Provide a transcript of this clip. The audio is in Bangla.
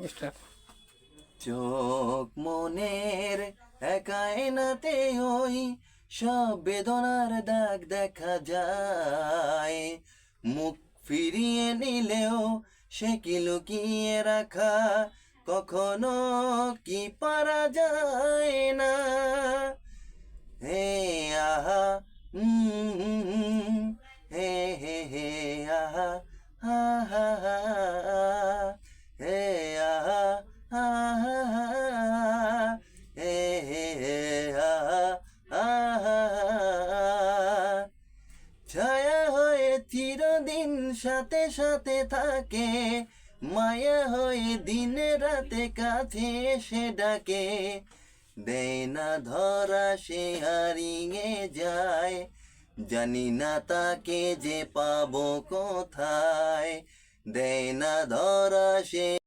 স্টার্ট। চোখ মনের একায়নাতে ওই সব বেদনার দাগ দেখা যায়। মুখ ফিরিয়ে নিলেও সে কি লুকিয়ে রাখা কখনো কি পারা যায় না। হে আহা হে হে হে আহা হা হা হা হে আহা হা হা হা হে হে হে আহা আহা ছায়া হয়ে চিরদিন সাথে সাথে থাকে, মায়া হয়ে দিনে রাতে কাছে এসে ডাকে। দেয় না ধরা সে হারিয়ে যায়, জানি না তাকে যে পাবো কোথায়। দেয় না ধরা সে